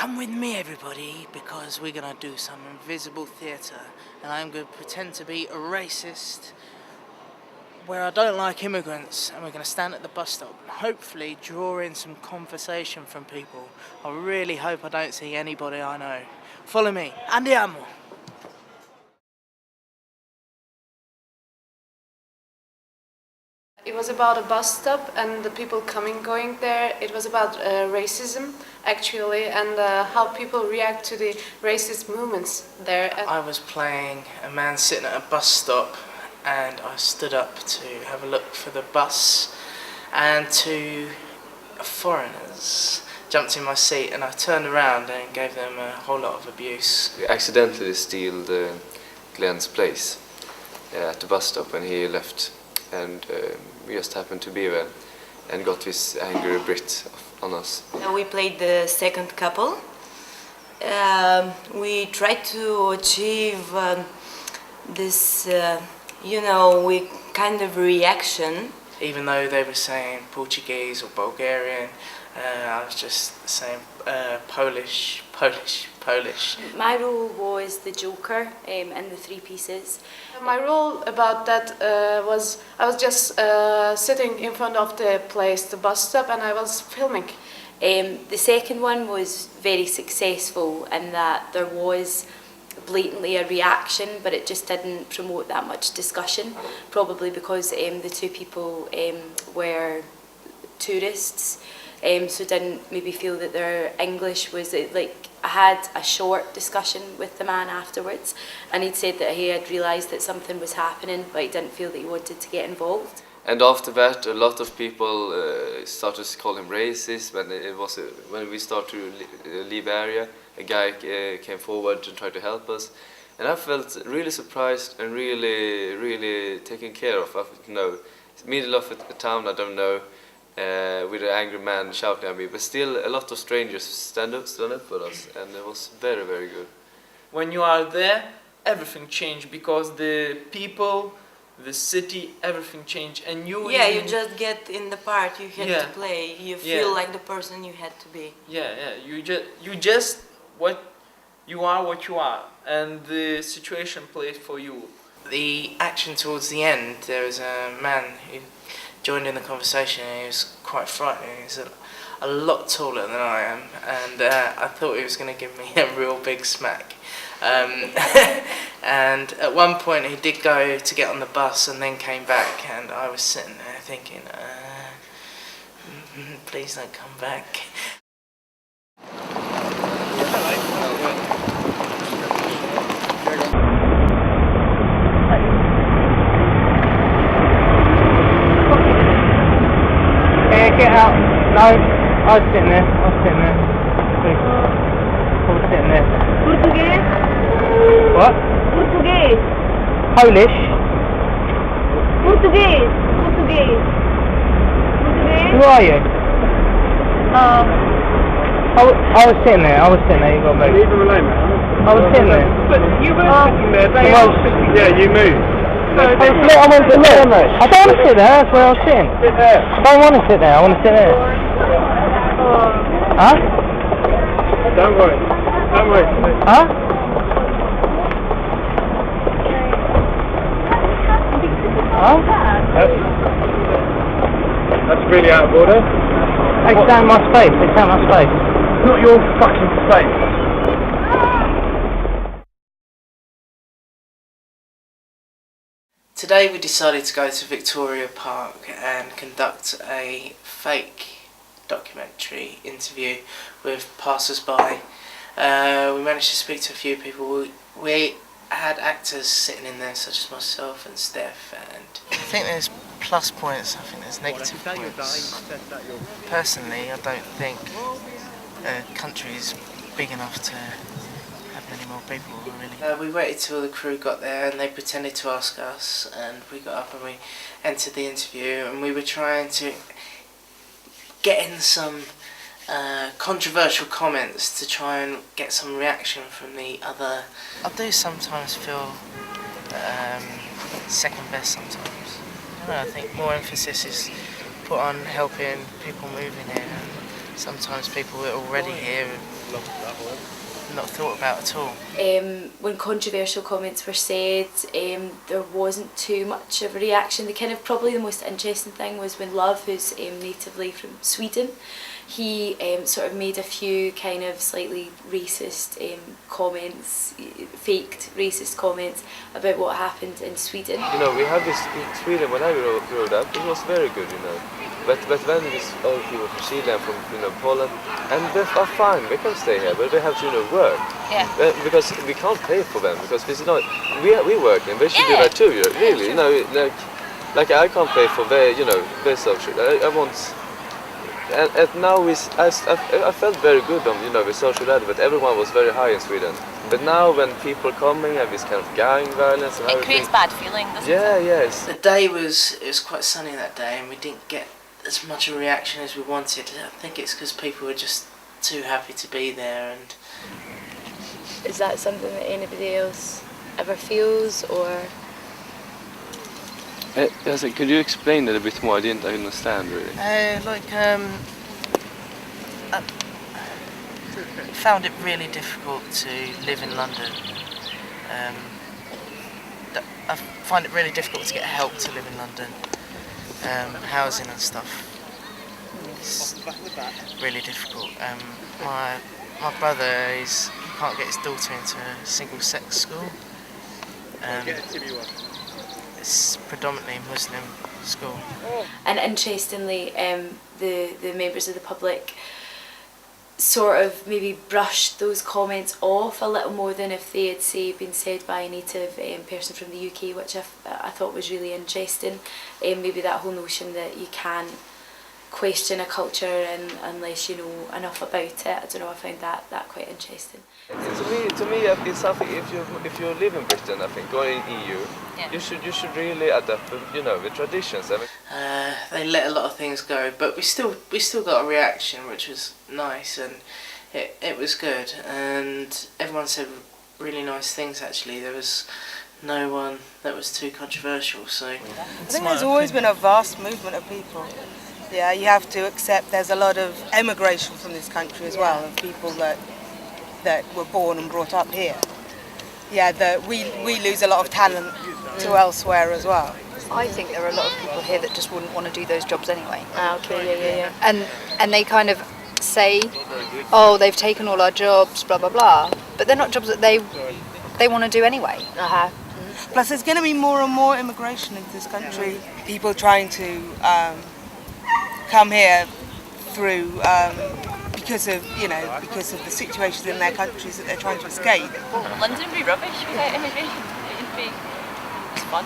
Come with me, everybody, because we're going to do some invisible theatre, and I'm going to pretend to be a racist where I don't like immigrants, and we're going to stand at the bus stop and hopefully draw in some conversation from people. I really hope I don't see anybody I know. Follow me. Andiamo! It was about a bus stop and the people going there. It was about racism, actually, and how people react to the racist movements there. I was playing a man sitting at a bus stop, and I stood up to have a look for the bus, and two foreigners jumped in my seat, and I turned around and gave them a whole lot of abuse. We accidentally steal Glenn's place at the bus stop when he left, and we just happened to be there and got this angry Brit on us. We played the second couple. We tried to achieve this, we kind of reaction. Even though they were saying Portuguese or Bulgarian, I was just saying Polish. My role was the Joker in the three pieces. My role about that was I was just sitting in front of the place, the bus stop, and I was filming. The second one was very successful in that there was blatantly a reaction, but it just didn't promote that much discussion, probably because the two people were tourists, so didn't maybe feel that their English was like. I had a short discussion with the man afterwards, and he'd said that he had realised that something was happening, but he didn't feel that he wanted to get involved. And after that, a lot of people started to call him racist. When we started to leave area, a guy came forward to try to help us, and I felt really surprised and really taken care of. Middle of a town I don't know. With an angry man shouting at me, but still a lot of strangers stood up for us, and it was very, very good. When you are there, everything changed, because the people, the city, everything changed, and you... Yeah, you just get in the part you had to play, you feel like the person you had to be. You just what you are, and the situation plays for you. The action towards the end, there was a man who joined in the conversation, and he was quite frightening. He's a lot taller than I am, and I thought he was going to give me a real big smack. And at one point he did go to get on the bus and then came back, and I was sitting there thinking, please don't come back. Get out. No, I was sitting there. Please. I was sitting there. Portuguese? What? Portuguese. Polish? Portuguese. Who are you? I was sitting there, you got me. Leave them alone, man. I was sitting there. But you were sitting there, they were sitting there, you moved. I don't want to sit there, that's where I was sitting. Sit there. I don't want to sit there, I want to sit there. Huh? Don't worry. Huh? That's really out of order. Take down my space, It's not your fucking space. Today we decided to go to Victoria Park and conduct a fake documentary interview with passers-by. We managed to speak to a few people. We had actors sitting in there such as myself and Steph, and I think there's plus points, I think there's negative points. Personally, I don't think a country is big enough to have many more people, really. We waited till the crew got there, and they pretended to ask us, and we got up and we entered the interview, and we were trying to get in some controversial comments to try and get some reaction from the other. I do sometimes feel second best sometimes. I don't know, I think more emphasis is put on helping people move in here and sometimes people were already here and not thought about at all. When controversial comments were said, there wasn't too much of a reaction. Probably the most interesting thing was when Love, who's natively from Sweden, he sort of made a few kind of slightly racist comments, faked racist comments about what happened in Sweden. You know, we have this in Sweden. When I grew up, it was very good, you know. But when these other people from Sweden, from Poland, and they are fine, they can stay here, but they have to work. Yeah. Because we can't pay for them, because we work and they should do that too. Really, you know, like I can't pay for their social. I want. And now I felt very good on the social ladder, but everyone was very high in Sweden. But now when people are coming and this kind of gang violence and it creates bad feeling, doesn't it? Yeah, yes. The day it was quite sunny that day, and we didn't get as much a reaction as we wanted. I think it's because people were just too happy to be there. And is that something that anybody else ever feels, or? Could you explain that a bit more? I didn't understand really. I found it really difficult to live in London. I find it really difficult to get help to live in London. Housing and stuff. It's really difficult. My brother he can't get his daughter into a single-sex school. It's predominantly Muslim school. And interestingly, the members of the public sort of maybe brushed those comments off a little more than if they had, say, been said by a native person from the UK, which I thought was really interesting. Maybe that whole notion that you can't question a culture unless you know enough about it. I don't know, I found that quite interesting. To me, it's something. If you live in Britain, I think, or in EU, you should really adapt, the traditions. I mean, they let a lot of things go, but we still got a reaction, which was nice, and it was good, and everyone said really nice things. Actually, there was no one that was too controversial. So I think there's always been a vast movement of people. Yeah, you have to accept there's a lot of emigration from this country as well, of people that were born and brought up here. Yeah, we lose a lot of talent to elsewhere as well. I think there are a lot of people here that just wouldn't want to do those jobs anyway. Okay, yeah. And they kind of say, oh, they've taken all our jobs, blah blah blah. But they're not jobs that they want to do anyway. Plus, there's going to be more and more immigration into this country. People trying to come here through because of the situations in their countries that they're trying to escape. London would be rubbish without immigration. It's fun.